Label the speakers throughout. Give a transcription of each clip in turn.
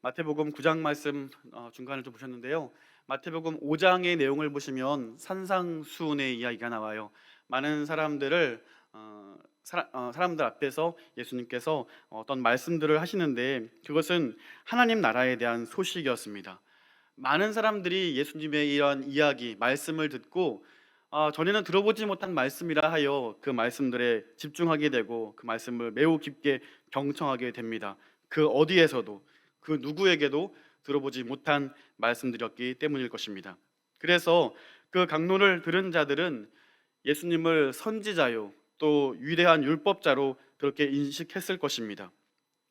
Speaker 1: 마태복음 9장 말씀 중간을 좀 보셨는데요. 마태복음 5장의 내용을 보시면 산상수훈의 이야기가 나와요. 많은 사람들을 사람들 앞에서 예수님께서 어떤 말씀들을 하시는데 그것은 하나님 나라에 대한 소식이었습니다. 많은 사람들이 예수님의 이러한 이야기, 말씀을 듣고 전에는 들어보지 못한 말씀이라 하여 그 말씀들에 집중하게 되고 그 말씀을 매우 깊게 경청하게 됩니다. 그 어디에서도 그 누구에게도 들어보지 못한 말씀드렸기 때문일 것입니다. 그래서 그 강론을 들은 자들은 예수님을 선지자요 또 위대한 율법자로 그렇게 인식했을 것입니다.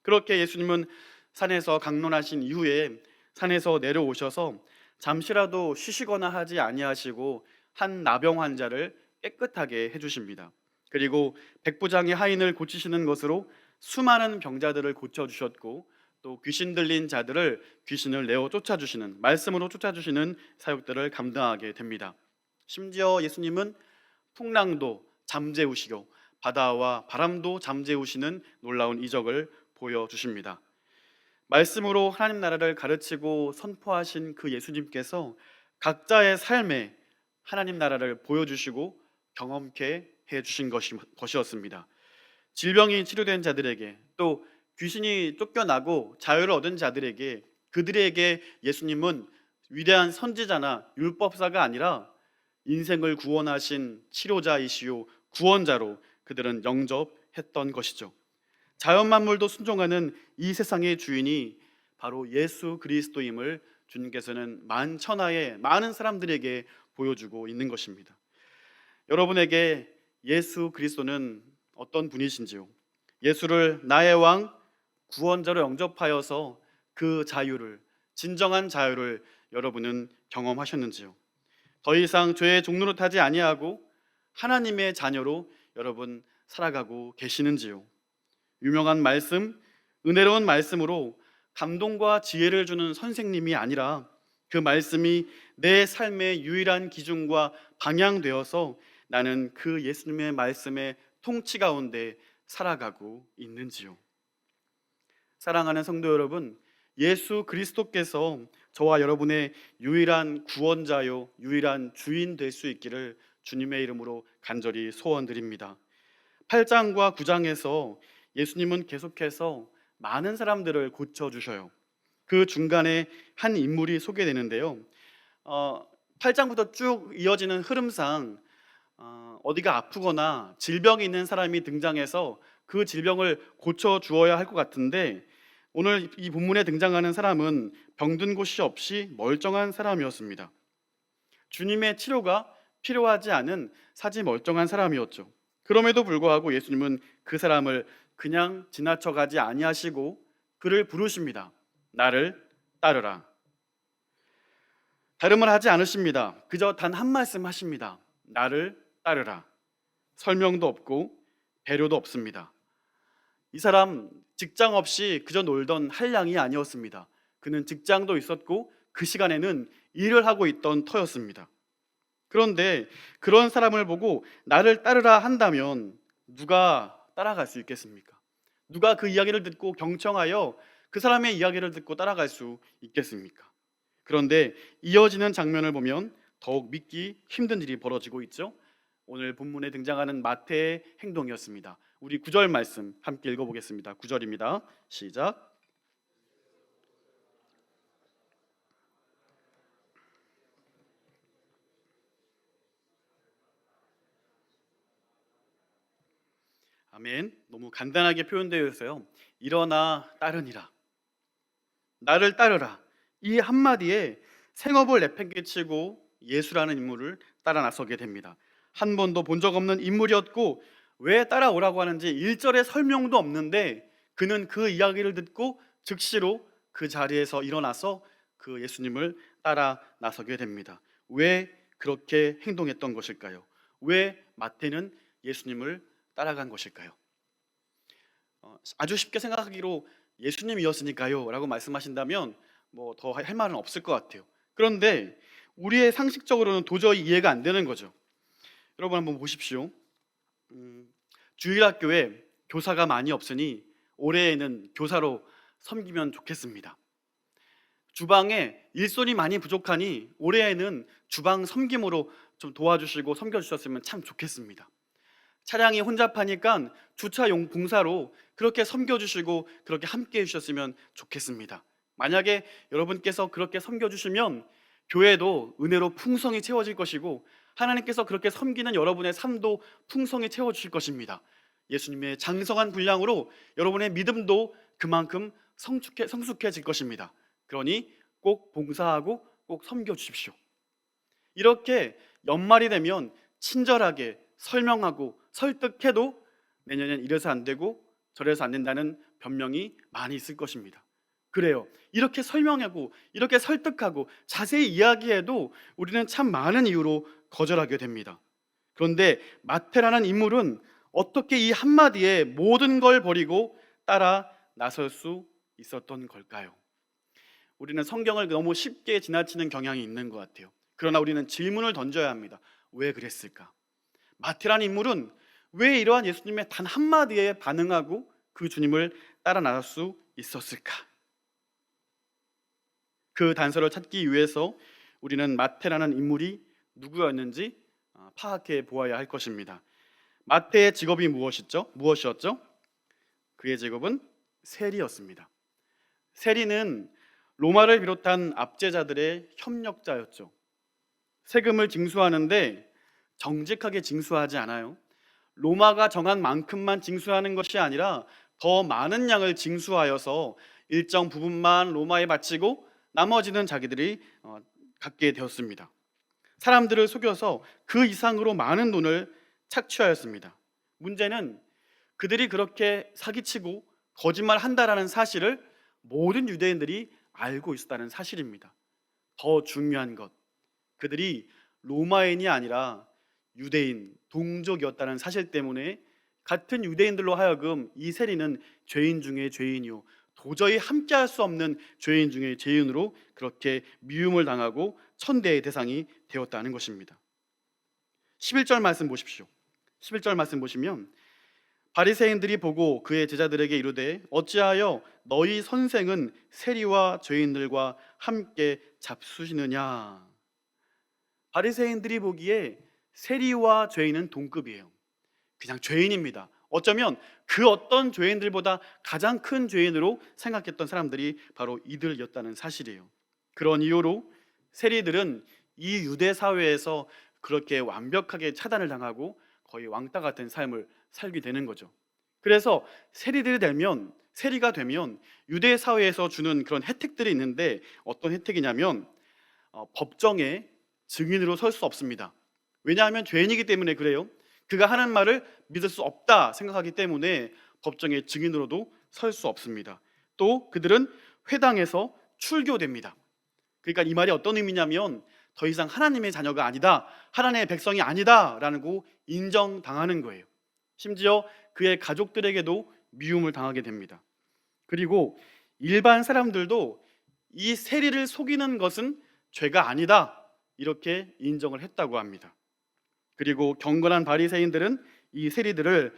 Speaker 1: 그렇게 예수님은 산에서 강론하신 이후에 산에서 내려오셔서 잠시라도 쉬시거나 하지 아니하시고 한 나병 환자를 깨끗하게 해주십니다. 그리고 백부장의 하인을 고치시는 것으로 수많은 병자들을 고쳐주셨고 또 귀신 들린 자들을 귀신을 내어 쫓아주시는 말씀으로 쫓아주시는 사역들을 감당하게 됩니다. 심지어 예수님은 풍랑도 잠재우시고 바다와 바람도 잠재우시는 놀라운 이적을 보여주십니다. 말씀으로 하나님 나라를 가르치고 선포하신 그 예수님께서 각자의 삶에 하나님 나라를 보여주시고 경험케 해주신 것이었습니다. 질병이 치료된 자들에게 또 귀신이 쫓겨나고 자유를 얻은 자들에게 그들에게 예수님은 위대한 선지자나 율법사가 아니라 인생을 구원하신 치료자이시요 구원자로 그들은 영접했던 것이죠. 자연 만물도 순종하는 이 세상의 주인이 바로 예수 그리스도임을 주님께서는 만천하의 많은 사람들에게 보여주고 있는 것입니다. 여러분에게 예수 그리스도는 어떤 분이신지요? 예수를 나의 왕 구원자로 영접하여서 그 자유를 진정한 자유를 여러분은 경험하셨는지요? 더 이상 죄의 종로로 타지 아니하고 하나님의 자녀로 여러분 살아가고 계시는지요? 유명한 말씀, 은혜로운 말씀으로 감동과 지혜를 주는 선생님이 아니라 그 말씀이 내 삶의 유일한 기준과 방향되어서 나는 그 예수님의 말씀의 통치 가운데 살아가고 있는지요? 사랑하는 성도 여러분, 예수 그리스도께서 저와 여러분의 유일한 구원자요 유일한 주인 될 수 있기를 주님의 이름으로 간절히 소원드립니다. 8장과 9장에서 예수님은 계속해서 많은 사람들을 고쳐주셔요. 그 중간에 한 인물이 소개되는데요. 8장부터 쭉 이어지는 흐름상 어디가 아프거나 질병이 있는 사람이 등장해서 그 질병을 고쳐주어야 할 것 같은데 오늘 이 본문에 등장하는 사람은 병든 곳이 없이 멀쩡한 사람이었습니다. 주님의 치료가 필요하지 않은 사지 멀쩡한 사람이었죠. 그럼에도 불구하고 예수님은 그 사람을 그냥 지나쳐 가지 아니하시고 그를 부르십니다. 나를 따르라. 다름을 하지 않으십니다. 그저 단 한 말씀 하십니다. 나를 따르라. 설명도 없고 배려도 없습니다. 이 사람 직장 없이 그저 놀던 한량이 아니었습니다. 그는 직장도 있었고 그 시간에는 일을 하고 있던 터였습니다. 그런데 그런 사람을 보고 나를 따르라 한다면 누가 따라갈 수 있겠습니까? 누가 그 이야기를 듣고 경청하여 그 사람의 이야기를 듣고 따라갈 수 있겠습니까? 그런데 이어지는 장면을 보면 더욱 믿기 힘든 일이 벌어지고 있죠. 오늘 본문에 등장하는 마태의 행동이었습니다. 우리 9절 말씀 함께 읽어보겠습니다. 9절입니다. 시작. 아멘. 너무 간단하게 표현되어 있어요. 일어나 따르니라. 나를 따르라. 이 한마디에 생업을 내팽개치고 예수라는 인물을 따라 나서게 됩니다. 한 번도 본 적 없는 인물이었고 왜 따라오라고 하는지 1절에 설명도 없는데 그는 그 이야기를 듣고 즉시로 그 자리에서 일어나서 그 예수님을 따라 나서게 됩니다. 왜 그렇게 행동했던 것일까요? 왜 마태는 예수님을 따라간 것일까요? 아주 쉽게 생각하기로 예수님이었으니까요 라고 말씀하신다면 뭐 더 할 말은 없을 것 같아요. 그런데 우리의 상식적으로는 도저히 이해가 안 되는 거죠. 여러분 한번 보십시오. 주일학교에 교사가 많이 없으니 올해에는 교사로 섬기면 좋겠습니다. 주방에 일손이 많이 부족하니 올해에는 주방 섬김으로 좀 도와주시고 섬겨주셨으면 참 좋겠습니다. 차량이 혼잡하니까 주차용 봉사로 그렇게 섬겨주시고 그렇게 함께 해주셨으면 좋겠습니다. 만약에 여러분께서 그렇게 섬겨주시면 교회도 은혜로 풍성히 채워질 것이고 하나님께서 그렇게 섬기는 여러분의 삶도 풍성히 채워주실 것입니다. 예수님의 장성한 분량으로 여러분의 믿음도 그만큼 성숙해질 것입니다. 그러니 꼭 봉사하고 꼭 섬겨주십시오. 이렇게 연말이 되면 친절하게 설명하고 설득해도 내년엔 이래서 안 되고 저래서 안 된다는 변명이 많이 있을 것입니다. 그래요. 이렇게 설명하고 이렇게 설득하고 자세히 이야기해도 우리는 참 많은 이유로 거절하게 됩니다. 그런데 마태라는 인물은 어떻게 이 한마디에 모든 걸 버리고 따라 나설 수 있었던 걸까요? 우리는 성경을 너무 쉽게 지나치는 경향이 있는 것 같아요. 그러나 우리는 질문을 던져야 합니다. 왜 그랬을까? 마태라는 인물은 왜 이러한 예수님의 단 한마디에 반응하고 그 주님을 따라 나설 수 있었을까? 그 단서를 찾기 위해서 우리는 마태라는 인물이 누구였는지 파악해 보아야 할 것입니다. 마태의 직업이 무엇이었죠? 그의 직업은 세리였습니다. 세리는 로마를 비롯한 압제자들의 협력자였죠. 세금을 징수하는데 정직하게 징수하지 않아요. 로마가 정한 만큼만 징수하는 것이 아니라 더 많은 양을 징수하여서 일정 부분만 로마에 바치고 나머지는 자기들이 갖게 되었습니다. 사람들을 속여서 그 이상으로 많은 돈을 착취하였습니다. 문제는 그들이 그렇게 사기치고 거짓말한다라는 사실을 모든 유대인들이 알고 있었다는 사실입니다. 더 중요한 것, 그들이 로마인이 아니라 유대인, 동족이었다는 사실 때문에 같은 유대인들로 하여금 이 세리는 죄인 중에 죄인이요, 도저히 함께할 수 없는 죄인 중에 죄인으로 그렇게 미움을 당하고 천대의 대상이 되었다는 것입니다. 11절 말씀 보십시오. 11절 말씀 보시면 바리새인들이 보고 그의 제자들에게 이르되 어찌하여 너희 선생은 세리와 죄인들과 함께 잡수시느냐. 바리새인들이 보기에 세리와 죄인은 동급이에요. 그냥 죄인입니다. 어쩌면 그 어떤 죄인들보다 가장 큰 죄인으로 생각했던 사람들이 바로 이들이었다는 사실이에요. 그런 이유로 세리들은 이 유대 사회에서 그렇게 완벽하게 차단을 당하고 거의 왕따 같은 삶을 살게 되는 거죠. 그래서 세리가 되면 유대 사회에서 주는 그런 혜택들이 있는데 어떤 혜택이냐면 법정에 증인으로 설 수 없습니다. 왜냐하면 죄인이기 때문에 그래요. 그가 하는 말을 믿을 수 없다 생각하기 때문에 법정의 증인으로도 설 수 없습니다. 또 그들은 회당에서 출교됩니다. 그러니까 이 말이 어떤 의미냐면 더 이상 하나님의 자녀가 아니다, 하나님의 백성이 아니다라는 거 인정당하는 거예요. 심지어 그의 가족들에게도 미움을 당하게 됩니다. 그리고 일반 사람들도 이 세리를 속이는 것은 죄가 아니다 이렇게 인정을 했다고 합니다. 그리고 경건한 바리새인들은 이 세리들을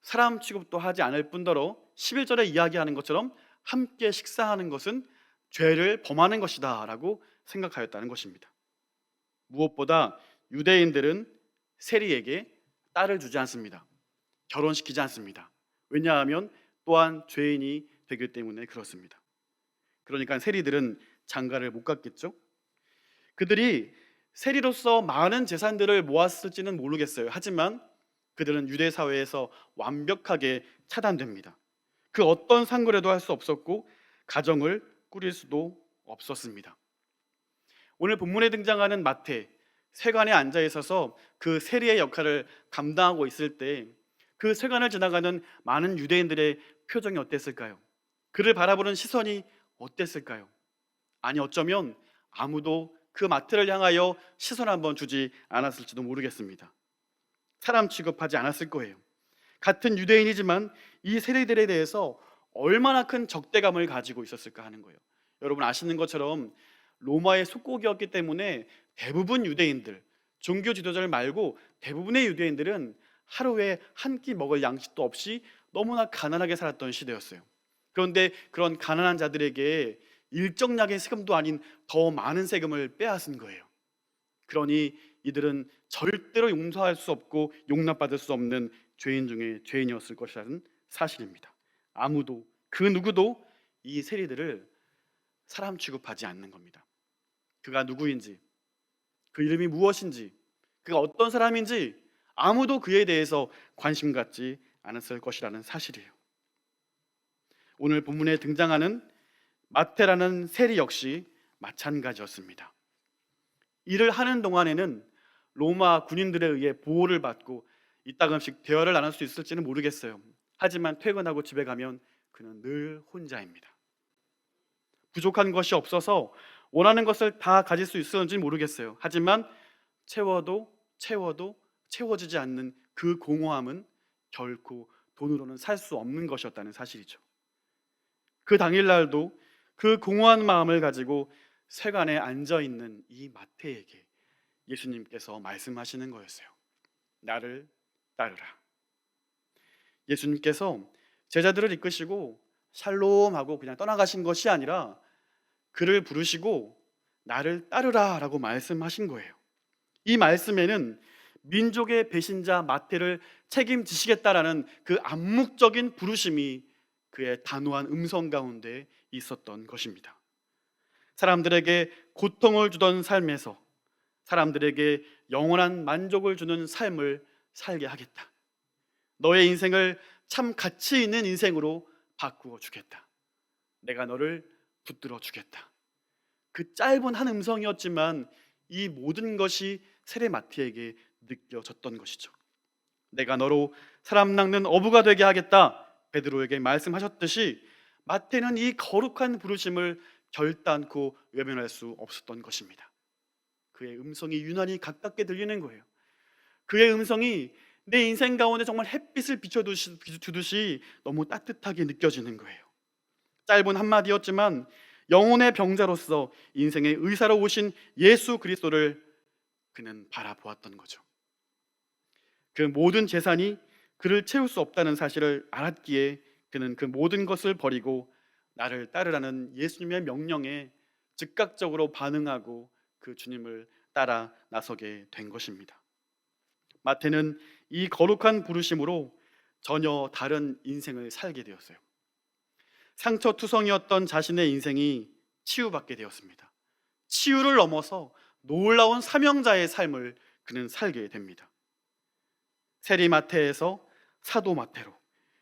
Speaker 1: 사람 취급도 하지 않을 뿐더러 11절에 이야기하는 것처럼 함께 식사하는 것은 죄를 범하는 것이다 라고 생각하였다는 것입니다. 무엇보다 유대인들은 세리에게 딸을 주지 않습니다. 결혼시키지 않습니다. 왜냐하면 또한 죄인이 되기 때문에 그렇습니다. 그러니까 세리들은 장가를 못 갔겠죠. 그들이 세리로서 많은 재산들을 모았을지는 모르겠어요. 하지만 그들은 유대 사회에서 완벽하게 차단됩니다. 그 어떤 상거래도 할 수 없었고 가정을 꾸릴 수도 없었습니다. 오늘 본문에 등장하는 마태, 세관에 앉아 있어서 그 세리의 역할을 감당하고 있을 때 그 세관을 지나가는 많은 유대인들의 표정이 어땠을까요? 그를 바라보는 시선이 어땠을까요? 아니 어쩌면 아무도 그 마태를 향하여 시선 한번 주지 않았을지도 모르겠습니다. 사람 취급하지 않았을 거예요. 같은 유대인이지만 이 세리들에 대해서 얼마나 큰 적대감을 가지고 있었을까 하는 거예요. 여러분 아시는 것처럼 로마의 속국이었기 때문에 대부분 유대인들, 종교 지도자를 말고 대부분의 유대인들은 하루에 한 끼 먹을 양식도 없이 너무나 가난하게 살았던 시대였어요. 그런데 그런 가난한 자들에게 일정량의 세금도 아닌 더 많은 세금을 빼앗은 거예요. 그러니 이들은 절대로 용서할 수 없고 용납받을 수 없는 죄인 중에 죄인이었을 것이라는 사실입니다. 아무도 그 누구도 이 세리들을 사람 취급하지 않는 겁니다. 그가 누구인지, 그 이름이 무엇인지, 그가 어떤 사람인지 아무도 그에 대해서 관심 갖지 않았을 것이라는 사실이에요. 오늘 본문에 등장하는 마태라는 세리 역시 마찬가지였습니다. 일을 하는 동안에는 로마 군인들에 의해 보호를 받고 이따금씩 대화를 나눌 수 있을지는 모르겠어요. 하지만 퇴근하고 집에 가면 그는 늘 혼자입니다. 부족한 것이 없어서 원하는 것을 다 가질 수 있었는지 모르겠어요. 하지만 채워도 채워지지 않는 그 공허함은 결코 돈으로는 살 수 없는 것이었다는 사실이죠. 그 당일날도 그 공허한 마음을 가지고 세관에 앉아있는 이 마태에게 예수님께서 말씀하시는 거였어요. 나를 따르라. 예수님께서 제자들을 이끄시고 샬롬하고 그냥 떠나가신 것이 아니라 그를 부르시고 나를 따르라 라고 말씀하신 거예요. 이 말씀에는 민족의 배신자 마태를 책임지시겠다라는 그 암묵적인 부르심이 그의 단호한 음성 가운데 있었던 것입니다. 사람들에게 고통을 주던 삶에서 사람들에게 영원한 만족을 주는 삶을 살게 하겠다. 너의 인생을 참 가치 있는 인생으로 바꾸어 주겠다. 내가 너를 붙들어 주겠다. 그 짧은 한 음성이었지만 이 모든 것이 세례 마태에게 느껴졌던 것이죠. 내가 너로 사람 낚는 어부가 되게 하겠다. 베드로에게 말씀하셨듯이 마태는 이 거룩한 부르심을 결단코 외면할 수 없었던 것입니다. 그의 음성이 유난히 가깝게 들리는 거예요. 그의 음성이 내 인생 가운데 정말 햇빛을 비춰주듯이 너무 따뜻하게 느껴지는 거예요. 짧은 한마디였지만 영혼의 병자로서 인생의 의사로 오신 예수 그리스도를 그는 바라보았던 거죠. 그 모든 재산이 그를 채울 수 없다는 사실을 알았기에 그는 그 모든 것을 버리고 나를 따르라는 예수님의 명령에 즉각적으로 반응하고 그 주님을 따라 나서게 된 것입니다. 마태는 이 거룩한 부르심으로 전혀 다른 인생을 살게 되었어요. 상처투성이었던 자신의 인생이 치유받게 되었습니다. 치유를 넘어서 놀라운 사명자의 삶을 그는 살게 됩니다. 세리 마태에서 사도 마태로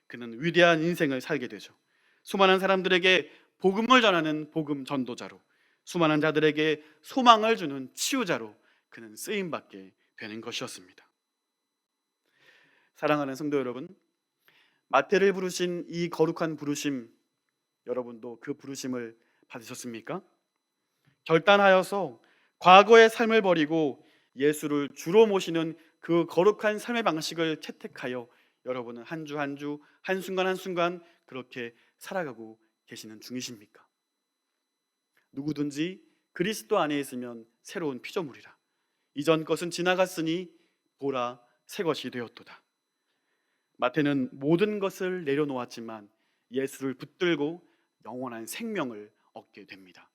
Speaker 1: 그는 위대한 인생을 살게 되죠. 수많은 사람들에게 복음을 전하는 복음 전도자로, 수많은 자들에게 소망을 주는 치유자로 그는 쓰임받게 되는 것이었습니다. 사랑하는 성도 여러분, 마태를 부르신 이 거룩한 부르심, 여러분도 그 부르심을 받으셨습니까? 결단하여서 과거의 삶을 버리고 예수를 주로 모시는 그 거룩한 삶의 방식을 채택하여 여러분은 한 주 한 주, 한순간 한순간 그렇게 살아가고 계시는 중이십니까? 누구든지 그리스도 안에 있으면 새로운 피조물이라. 이전 것은 지나갔으니 보라 새 것이 되었도다. 마태는 모든 것을 내려놓았지만 예수를 붙들고 영원한 생명을 얻게 됩니다.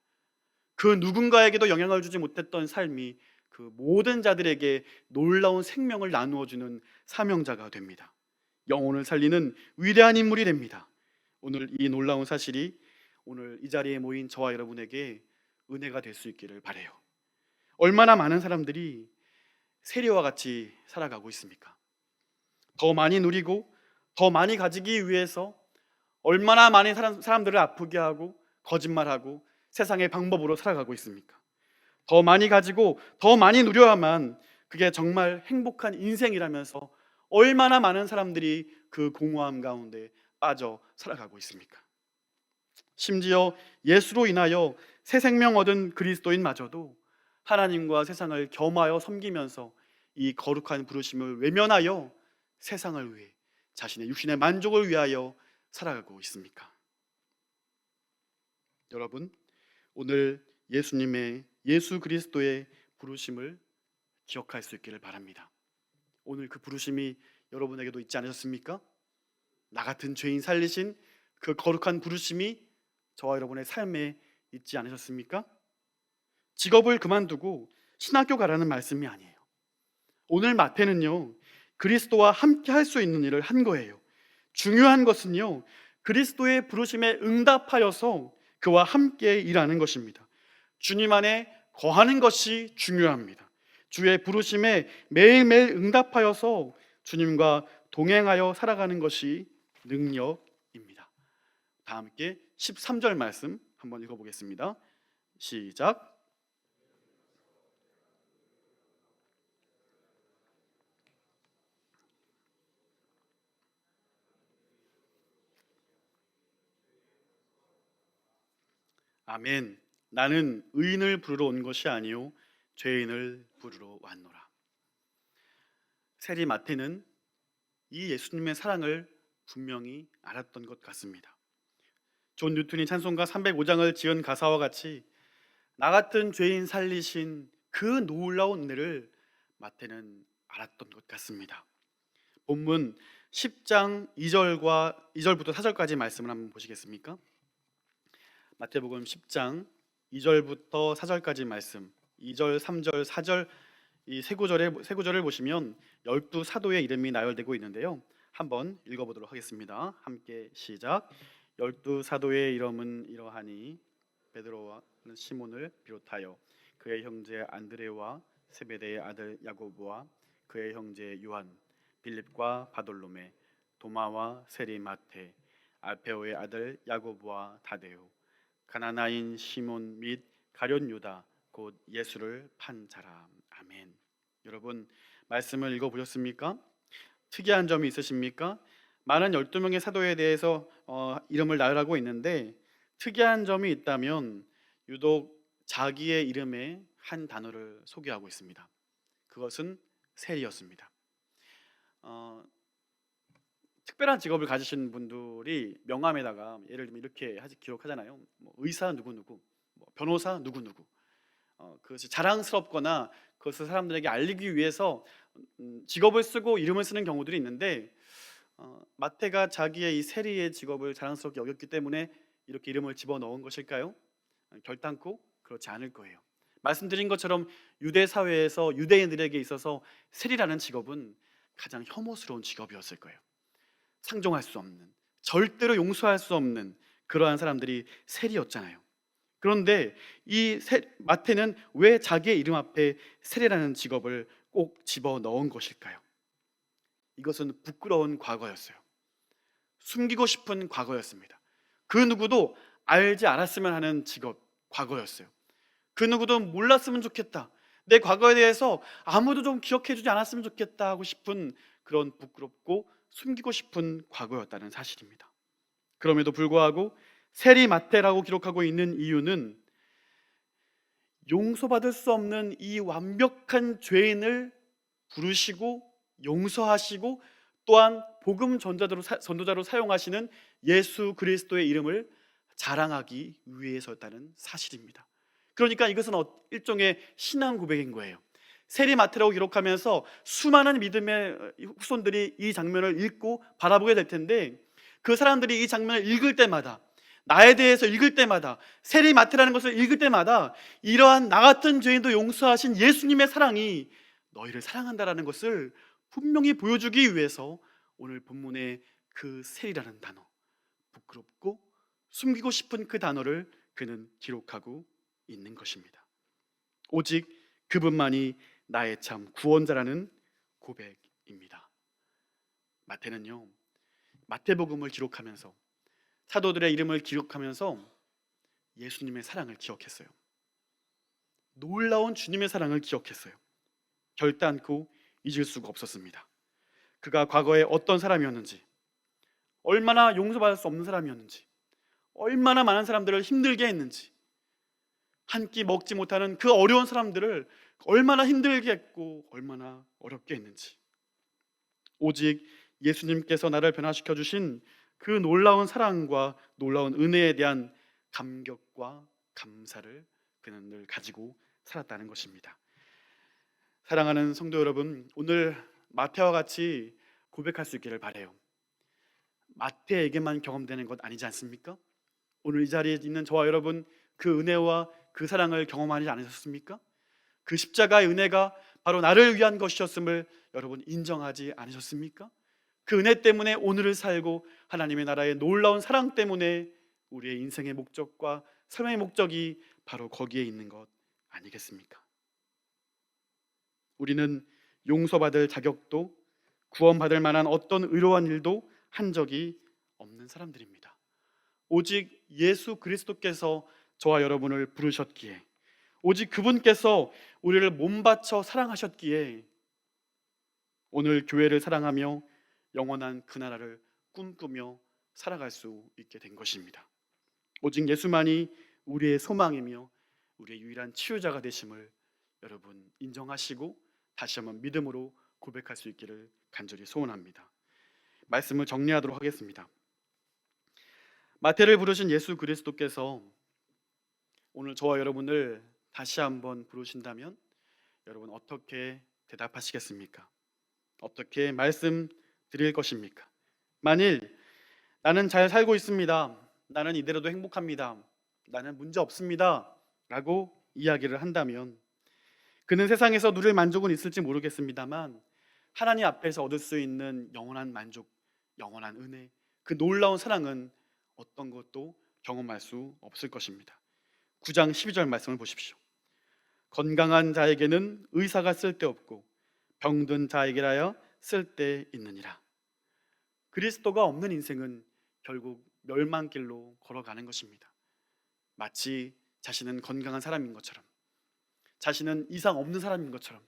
Speaker 1: 그 누군가에게도 영향을 주지 못했던 삶이 그 모든 자들에게 놀라운 생명을 나누어 주는 사명자가 됩니다. 영혼을 살리는 위대한 인물이 됩니다. 오늘 이 놀라운 사실이 오늘 이 자리에 모인 저와 여러분에게 은혜가 될 수 있기를 바라요. 얼마나 많은 사람들이 세리와 같이 살아가고 있습니까? 더 많이 누리고 더 많이 가지기 위해서 얼마나 많은 사람들을 아프게 하고 거짓말하고 세상의 방법으로 살아가고 있습니까? 더 많이 가지고 더 많이 누려야만 그게 정말 행복한 인생이라면서 얼마나 많은 사람들이 그 공허함 가운데 빠져 살아가고 있습니까? 심지어 예수로 인하여 새 생명 얻은 그리스도인마저도 하나님과 세상을 겸하여 섬기면서 이 거룩한 부르심을 외면하여 세상을 위해 자신의 육신의 만족을 위하여 살아가고 있습니까? 여러분, 오늘 예수 그리스도의 부르심을 기억할 수 있기를 바랍니다. 오늘 그 부르심이 여러분에게도 있지 않으셨습니까? 나 같은 죄인 살리신 그 거룩한 부르심이 저와 여러분의 삶에 잊지 않으셨습니까? 직업을 그만두고 신학교 가라는 말씀이 아니에요. 오늘 마태는요, 그리스도와 함께 할 수 있는 일을 한 거예요. 중요한 것은요, 그리스도의 부르심에 응답하여서 그와 함께 일하는 것입니다. 주님 안에 거하는 것이 중요합니다. 주의 부르심에 매일매일 응답하여서 주님과 동행하여 살아가는 것이 능력입니다. 다 함께 13절 말씀 한번 읽어보겠습니다. 시작. 아멘. 나는 의인을 부르러 온 것이 아니요 죄인을 부르러 왔노라. 세리 마태는 이 예수님의 사랑을 분명히 알았던 것 같습니다. 존 뉴턴이 찬송가 305장을 지은 가사와 같이 나 같은 죄인 살리신 그 놀라운 은혜를 마태는 알았던 것 같습니다. 본문 10장 2절부터 4절까지 말씀을 한번 보시겠습니까? 마태복음 10장 2절부터 4절까지 말씀, 2절, 3절, 4절 이 세 구절을 보시면 12사도의 이름이 나열되고 있는데요. 한번 읽어보도록 하겠습니다. 함께 시작. 12사도의 이름은 이러하니 베드로와 시몬을 비롯하여 그의 형제 안드레와 세베대의 아들 야고보와 그의 형제 요한, 빌립과 바돌로메, 도마와 세리 마테, 알페오의 아들 야고보와 다데오, 가나나인 시몬 및 가룟 유다 곧 예수를 판 자라. 아멘. 여러분 말씀을 읽어보셨습니까? 특이한 점이 있으십니까? 많은 12명의 사도에 대해서 이름을 나열하고 있는데 특이한 점이 있다면 유독 자기의 이름에 한 단어를 소개하고 있습니다. 그것은 세리였습니다. 특별한 직업을 가지신 분들이 명함에다가 예를 들면 이렇게 기록하잖아요. 뭐 의사 누구누구, 뭐 변호사 누구누구. 그것이 자랑스럽거나 그것을 사람들에게 알리기 위해서 직업을 쓰고 이름을 쓰는 경우들이 있는데 마태가 자기의 이 세리의 직업을 자랑스럽게 여겼기 때문에 이렇게 이름을 집어넣은 것일까요? 결단코 그렇지 않을 거예요. 말씀드린 것처럼 유대 사회에서 유대인들에게 있어서 세리라는 직업은 가장 혐오스러운 직업이었을 거예요. 상종할 수 없는, 절대로 용서할 수 없는 그러한 사람들이 세리였잖아요. 그런데 마태는 왜 자기의 이름 앞에 세리라는 직업을 꼭 집어넣은 것일까요? 이것은 부끄러운 과거였어요. 숨기고 싶은 과거였습니다. 그 누구도 알지 않았으면 하는 직업, 과거였어요. 그 누구도 몰랐으면 좋겠다, 내 과거에 대해서 아무도 좀 기억해주지 않았으면 좋겠다 하고 싶은 그런 부끄럽고 숨기고 싶은 과거였다는 사실입니다. 그럼에도 불구하고 세리 마태라고 기록하고 있는 이유는 용서받을 수 없는 이 완벽한 죄인을 부르시고 용서하시고 또한 복음 전도자로 사용하시는 예수 그리스도의 이름을 자랑하기 위해서였다는 사실입니다. 그러니까 이것은 일종의 신앙 고백인 거예요. 세리 마태라고 기록하면서 수많은 믿음의 후손들이 이 장면을 읽고 바라보게 될 텐데 그 사람들이 이 장면을 읽을 때마다, 나에 대해서 읽을 때마다, 세리 마태라는 것을 읽을 때마다 이러한 나 같은 죄인도 용서하신 예수님의 사랑이 너희를 사랑한다라는 것을 분명히 보여주기 위해서 오늘 본문의 그 세리라는 단어, 부끄럽고 숨기고 싶은 그 단어를 그는 기록하고 있는 것입니다. 오직 그분만이 나의 참 구원자라는 고백입니다. 마태는요, 마태복음을 기록하면서, 사도들의 이름을 기록하면서 예수님의 사랑을 기억했어요. 놀라운 주님의 사랑을 기억했어요. 결단코 잊을 수가 없었습니다. 그가 과거에 어떤 사람이었는지, 얼마나 용서받을 수 없는 사람이었는지, 얼마나 많은 사람들을 힘들게 했는지, 한 끼 먹지 못하는 그 어려운 사람들을 얼마나 힘들게 했고 얼마나 어렵게 했는지, 오직 예수님께서 나를 변화시켜 주신 그 놀라운 사랑과 놀라운 은혜에 대한 감격과 감사를 그는 늘 가지고 살았다는 것입니다. 사랑하는 성도 여러분, 오늘 마태와 같이 고백할 수 있기를 바라요. 마태에게만 경험되는 것 아니지 않습니까? 오늘 이 자리에 있는 저와 여러분, 그 은혜와 그 사랑을 경험하지 않으셨습니까? 그 십자가의 은혜가 바로 나를 위한 것이었음을 여러분 인정하지 않으셨습니까? 그 은혜 때문에 오늘을 살고 하나님의 나라의 놀라운 사랑 때문에 우리의 인생의 목적과 삶의 목적이 바로 거기에 있는 것 아니겠습니까? 우리는 용서받을 자격도 구원받을 만한 어떤 의로운 일도 한 적이 없는 사람들입니다. 오직 예수 그리스도께서 저와 여러분을 부르셨기에, 오직 그분께서 우리를 몸바쳐 사랑하셨기에 오늘 교회를 사랑하며 영원한 그 나라를 꿈꾸며 살아갈 수 있게 된 것입니다. 오직 예수만이 우리의 소망이며 우리의 유일한 치유자가 되심을 여러분 인정하시고 다시 한번 믿음으로 고백할 수 있기를 간절히 소원합니다. 말씀을 정리하도록 하겠습니다. 마태를 부르신 예수 그리스도께서 오늘 저와 여러분을 다시 한번 부르신다면 여러분 어떻게 대답하시겠습니까? 어떻게 말씀드릴 것입니까? 만일 나는 잘 살고 있습니다, 나는 이대로도 행복합니다, 나는 문제 없습니다 라고 이야기를 한다면 그는 세상에서 누릴 만족은 있을지 모르겠습니다만 하나님 앞에서 얻을 수 있는 영원한 만족, 영원한 은혜, 그 놀라운 사랑은 어떤 것도 경험할 수 없을 것입니다. 9장 12절 말씀을 보십시오. 건강한 자에게는 의사가 쓸데없고 병든 자에게라야 쓸데있느니라. 그리스도가 없는 인생은 결국 멸망길로 걸어가는 것입니다. 마치 자신은 건강한 사람인 것처럼, 자신은 이상 없는 사람인 것처럼,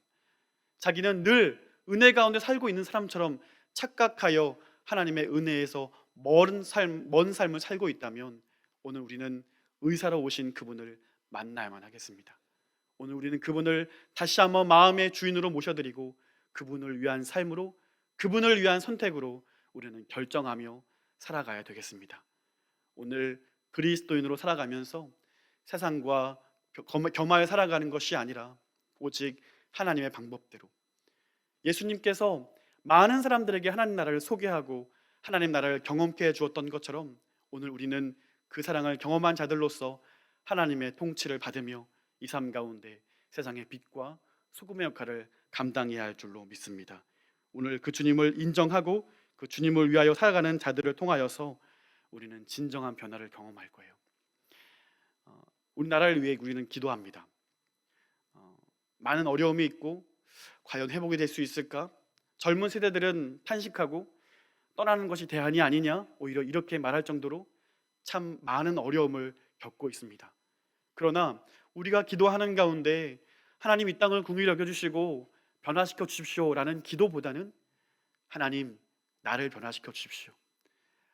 Speaker 1: 자기는 늘 은혜 가운데 살고 있는 사람처럼 착각하여 하나님의 은혜에서 먼 삶을 살고 있다면 오늘 우리는 의사로 오신 그분을 만나야만 하겠습니다. 오늘 우리는 그분을 다시 한번 마음의 주인으로 모셔드리고 그분을 위한 삶으로, 그분을 위한 선택으로 우리는 결정하며 살아가야 되겠습니다. 오늘 그리스도인으로 살아가면서 세상과 겸하여 살아가는 것이 아니라 오직 하나님의 방법대로, 예수님께서 많은 사람들에게 하나님 나라를 소개하고 하나님 나라를 경험케 해주었던 것처럼 오늘 우리는 그 사랑을 경험한 자들로서 하나님의 통치를 받으며 이 삶 가운데 세상의 빛과 소금의 역할을 감당해야 할 줄로 믿습니다. 오늘 그 주님을 인정하고 그 주님을 위하여 살아가는 자들을 통하여서 우리는 진정한 변화를 경험할 거예요. 우리나라를 위해 우리는 기도합니다. 많은 어려움이 있고 과연 회복이 될 수 있을까? 젊은 세대들은 탄식하고 떠나는 것이 대안이 아니냐, 오히려 이렇게 말할 정도로 참 많은 어려움을 겪고 있습니다. 그러나 우리가 기도하는 가운데 하나님 이 땅을 긍휼히 여겨주시고 변화시켜 주십시오라는 기도보다는 하나님 나를 변화시켜 주십시오,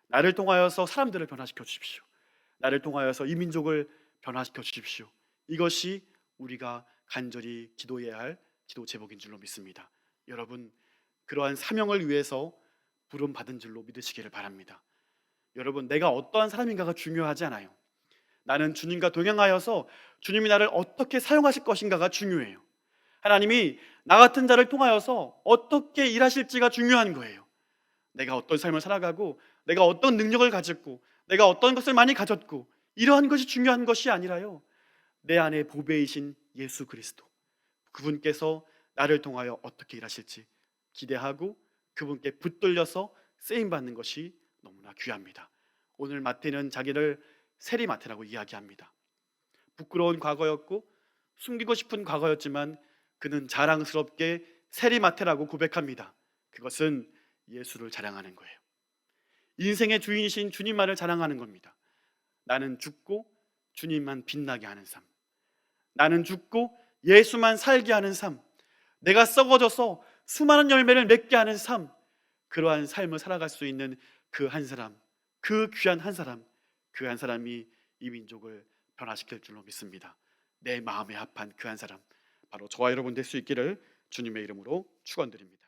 Speaker 1: 나를 통하여서 사람들을 변화시켜 주십시오, 나를 통하여서 이 민족을 변화시켜 주십시오, 이것이 우리가 간절히 기도해야 할 기도 제목인 줄로 믿습니다. 여러분 그러한 사명을 위해서 부름 받은 줄로 믿으시기를 바랍니다. 여러분 내가 어떠한 사람인가가 중요하지 않아요. 나는 주님과 동행하여서 주님이 나를 어떻게 사용하실 것인가가 중요해요. 하나님이 나 같은 자를 통하여서 어떻게 일하실지가 중요한 거예요. 내가 어떤 삶을 살아가고 내가 어떤 능력을 가졌고 내가 어떤 것을 많이 가졌고 이러한 것이 중요한 것이 아니라요, 내 안에 보배이신 예수 그리스도, 그분께서 나를 통하여 어떻게 일하실지 기대하고 그분께 붙들려서 쓰임받는 것이 너무나 귀합니다. 오늘 마태는 자기를 세리마태라고 이야기합니다. 부끄러운 과거였고 숨기고 싶은 과거였지만 그는 자랑스럽게 세리마태라고 고백합니다. 그것은 예수를 자랑하는 거예요. 인생의 주인이신 주님만을 자랑하는 겁니다. 나는 죽고 주님만 빛나게 하는 삶, 나는 죽고 예수만 살게 하는 삶, 내가 썩어져서 수많은 열매를 맺게 하는 삶, 그러한 삶을 살아갈 수 있는 그 한 사람, 그 귀한 한 사람, 그 한 사람이 이 민족을 변화시킬 줄로 믿습니다. 내 마음에 합한 그 한 사람, 바로 저와 여러분 될 수 있기를 주님의 이름으로 축원드립니다.